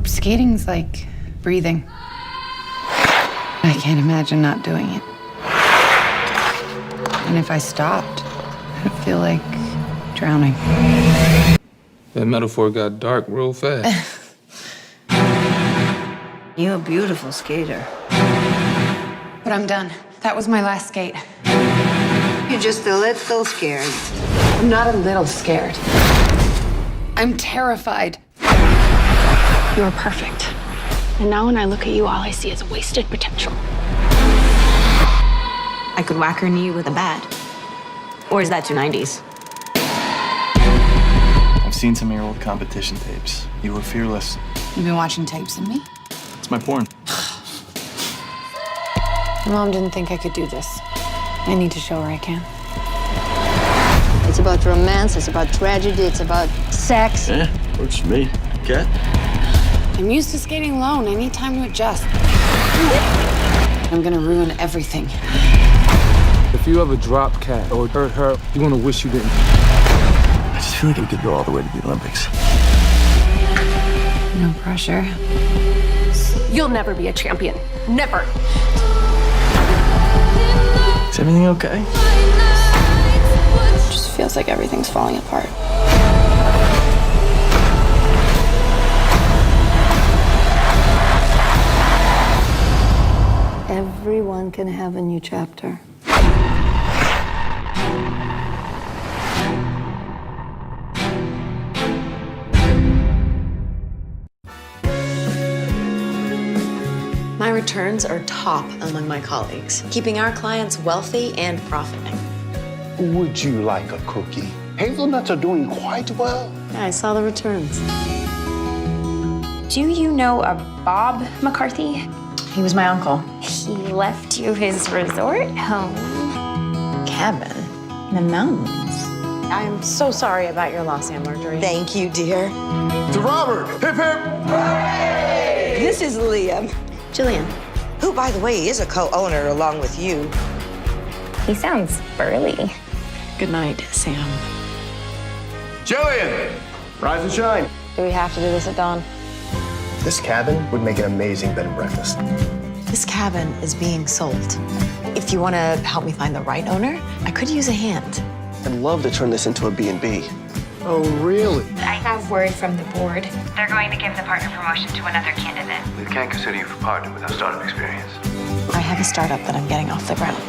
Skating's like breathing. I can't imagine not doing it. And if I stopped, I'd feel like drowning. That metaphor got dark real fast. You're a beautiful skater. But I'm done. That was my last skate. You're just a little scared. I'm not a little scared. I'm terrified. You were perfect. And now when I look at you, all I see is wasted potential. I could whack her knee with a bat. Or is that too 90s? I've seen some of your old competition tapes. You were fearless. You've been watching tapes of me? It's my porn. Your mom didn't think I could do this. I need to show her I can. It's about romance, it's about tragedy, it's about sex. Yeah, works for me. Cat? I'm used to skating alone. I need time to adjust. I'm gonna ruin everything. If you ever drop Cat or hurt her, you're gonna wish you didn't. I just feel like we could go all the way to the Olympics. No pressure. You'll never be a champion. Never. Is everything okay? Just feels like everything's falling apart. Everyone can have a new chapter. My returns are top among my colleagues, keeping our clients wealthy and profiting. Would you like a cookie? Hazelnuts are doing quite well. Yeah, I saw the returns. Do you know a Bob McCarthy? He was my uncle. He left you his resort home. Cabin in the mountains. I am so sorry about your loss, Aunt Marjorie. Thank you, dear. To Robert, hip hip! This is Liam, Jillian. who, by the way, is a co-owner along with you. He sounds burly. Good night, Sam. Jillian! Rise and shine. Do we have to do this at dawn? This cabin would make an amazing bed and breakfast. This cabin is being sold. If you want to help me find the right owner, I could use a hand. I'd love to turn this into a B&B. Oh, really? I have word from the board. They're going to give the partner promotion to another candidate. We can't consider you for partner without startup experience. I have a startup that I'm getting off the ground.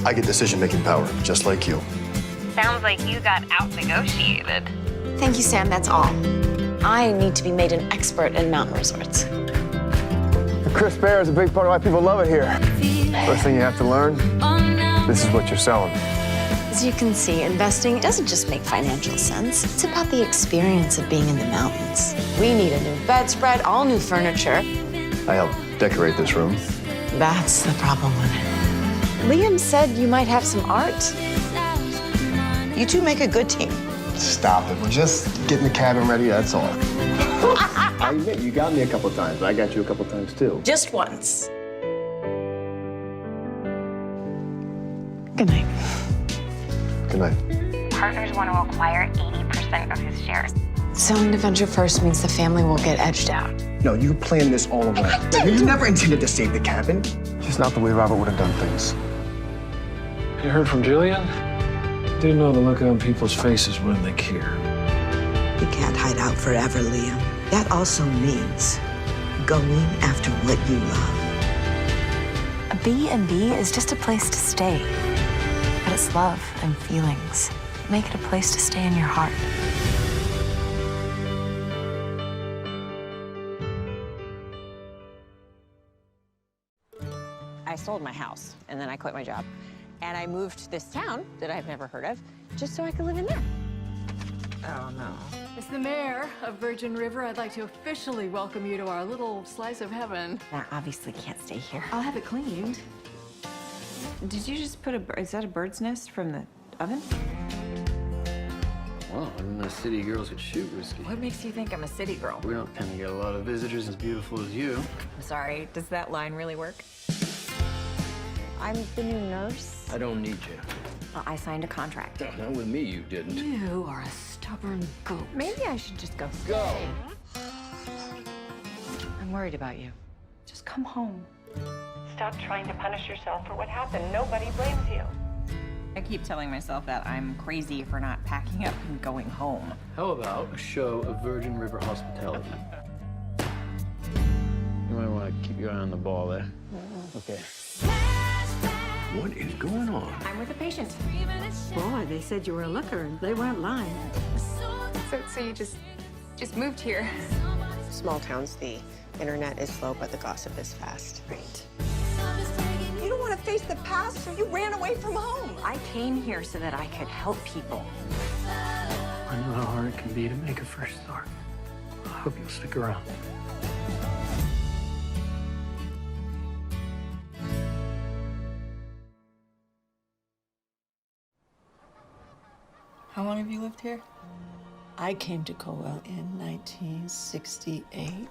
I get decision-making power, just like you. Sounds like you got out-negotiated. Thank you, Sam. That's all. I need to be made an expert in mountain resorts. The crisp air is a big part of why people love it here. First thing you have to learn, this is what you're selling. As you can see, investing doesn't just make financial sense. It's about the experience of being in the mountains. We need a new bedspread, all new furniture. I helped decorate this room. That's the problem with it. Liam said you might have some art. You two make a good team. Stop it. We're just getting the cabin ready, that's all. I admit, you got me a couple times, but I got you a couple times, too. Just once. Good night. Good night. Partners want to acquire 80% of his shares. Selling to venture first means the family will get edged out. No, you planned this all along. You never intended to save the cabin. Just not the way Robert would have done things. You heard from Jillian? Didn't know the look on people's faces when they care. You can't hide out forever, Liam. That also means going after what you love. A B&B is just a place to stay. But it's love and feelings. Make it a place to stay in your heart. I sold my house, and then I quit my job. And I moved to this town that I've never heard of, just so I could live in there. Oh, no. As the mayor of Virgin River, I'd like to officially welcome you to our little slice of heaven. I obviously can't stay here. I'll have it cleaned. Did you just put is that a bird's nest from the oven? Well, I didn't know city girls could shoot whiskey. What makes you think I'm a city girl? We don't tend to get a lot of visitors as beautiful as you. I'm sorry, does that line really work? I'm the new nurse. I don't need you. Well, I signed a contract. No, not with me, you didn't. You are a stubborn goat. Maybe I should just go. Go! I'm worried about you. Just come home. Stop trying to punish yourself for what happened. Nobody blames you. I keep telling myself that I'm crazy for not packing up and going home. How about a show of Virgin River hospitality? You might want to keep your eye on the ball there. Okay. What is going on? I'm with a patient. Boy, they said you were a looker, and they weren't lying. So you just moved here? Small towns, the internet is slow, but the gossip is fast. Right. You don't want to face the past, so you ran away from home. I came here so that I could help people. I know how hard it can be to make a fresh start. I hope you'll stick around. How long have you lived here? I came to Colwell in 1968.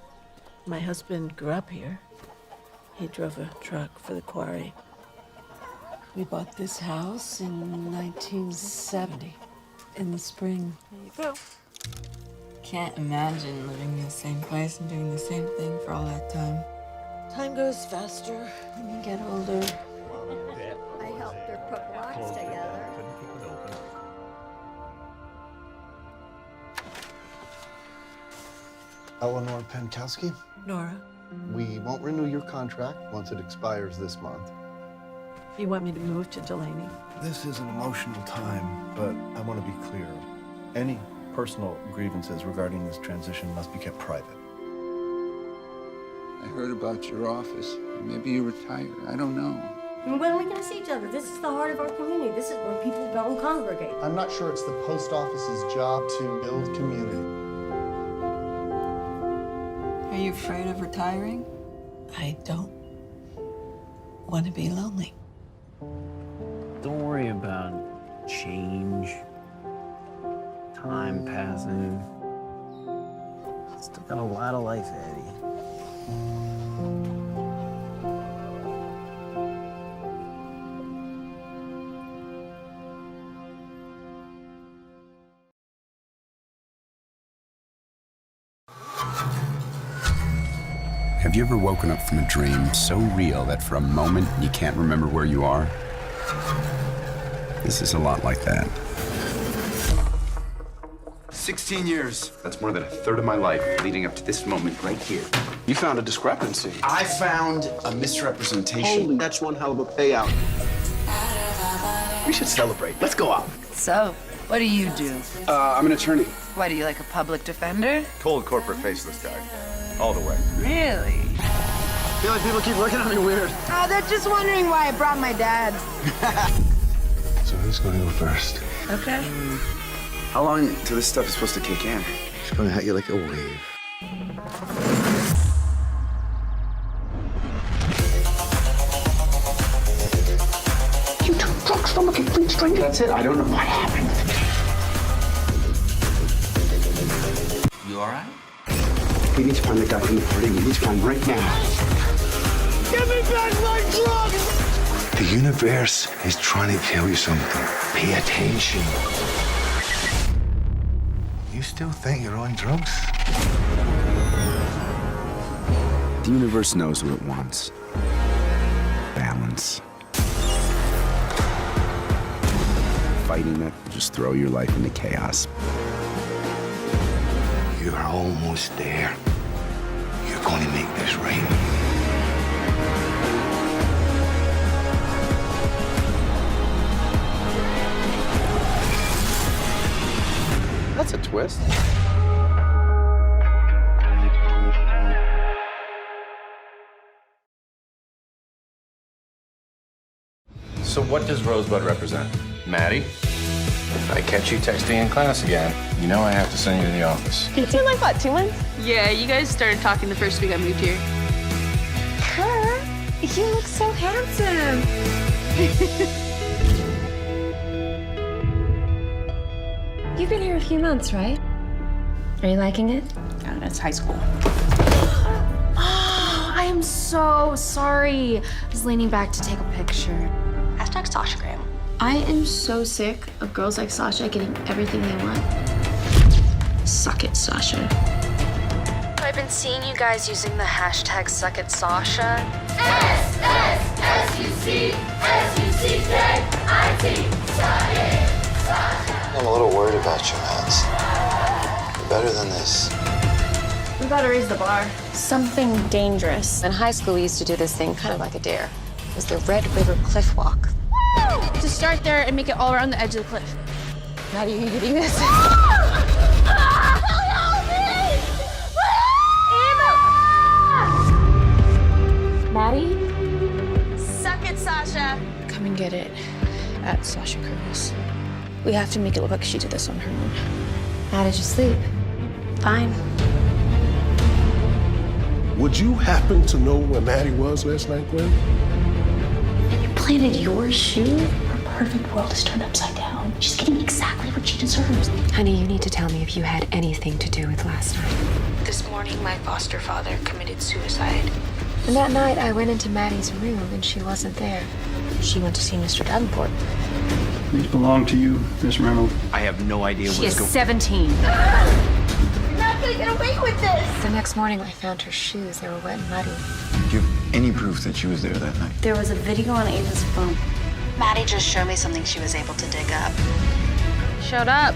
My husband grew up here. He drove a truck for the quarry. We bought this house in 1970, in the spring. There you go. Can't imagine living in the same place and doing the same thing for all that time. Time goes faster when you get older. I helped her put blocks together. Eleanor Pankowski, Nora, we won't renew your contract once it expires this month. you want me to move to Delaney? This is an emotional time, but I want to be clear. Any personal grievances regarding this transition must be kept private. I heard about your office. Maybe you retired. I don't know. When are we going to see each other? This is the heart of our community. This is where people go and congregate. I'm not sure it's the post office's job to build community. Are you afraid of retiring? I don't want to be lonely. Don't worry about change, time passing. Still got a lot of life ahead of you. Have you ever woken up from a dream so real that for a moment you can't remember where you are? This is a lot like that. 16 years. That's more than a third of my life leading up to this moment right here. You found a discrepancy. I found a misrepresentation. Holy, that's one hell of a payout. We should celebrate. Let's go out. So, what do you do? I'm an attorney. Why, do you like a public defender? Cold corporate faceless guy. All the way. Really? I feel like people keep looking at me weird. Oh, they're just wondering why I brought my dad. So who's going to go first? Okay. How long till this stuff is supposed to kick in? It's going to hit you like a wave. You took drugs from a complete stranger. That's it. I don't know what happened. You all right? We need to find the guy from the party. We need to find right now. Give me back my drugs! The universe is trying to tell you something. Pay attention. You still think you're on drugs? The universe knows what it wants. Balance. Fighting that will just throw your life into chaos. You're almost there. You're going to make this right. That's a twist. So what does Rosebud represent? Maddie? If I catch you texting in class again, you know I have to send you to the office. It's been like, what, 2 months? Yeah, you guys started talking the first week I moved here. Kurt, you look so handsome. You've been here a few months, right? Are you liking it? It's high school. Oh, I am so sorry. I was leaning back to take a picture. Hashtag SashaGram. I am so sick of girls like Sasha getting everything they want. Suck it, Sasha. I I've been seeing you guys using the hashtag #SuckItSasha. I'm a little worried about you, Mads. You're better than this. We gotta raise the bar. Something dangerous. In high school, we used to do this thing kind of like a dare. It was the Red River Cliff Walk. To start there and make it all around the edge of the cliff. Maddie, are you getting this? Maddie? Suck it, Sasha. Come and get it at Sasha Curtis. We have to make it look like she did this on her own. How did you sleep? Fine. Would you happen to know where Maddie was last night, Gwen? You planted your shoe? Her perfect world is turned upside down. She's getting exactly what she deserves. Honey, you need to tell me if you had anything to do with last night. This morning, my foster father committed suicide. And that night, I went into Maddie's room and she wasn't there. She went to see Mr. Davenport. These belong to you, Miss Reynolds. I have no idea She is 17. You're not gonna get away with this! The next morning, I found her shoes. They were wet and muddy. Do you have any proof that she was there that night? There was a video on Ava's phone. Maddie just showed me something she was able to dig up. Showed up.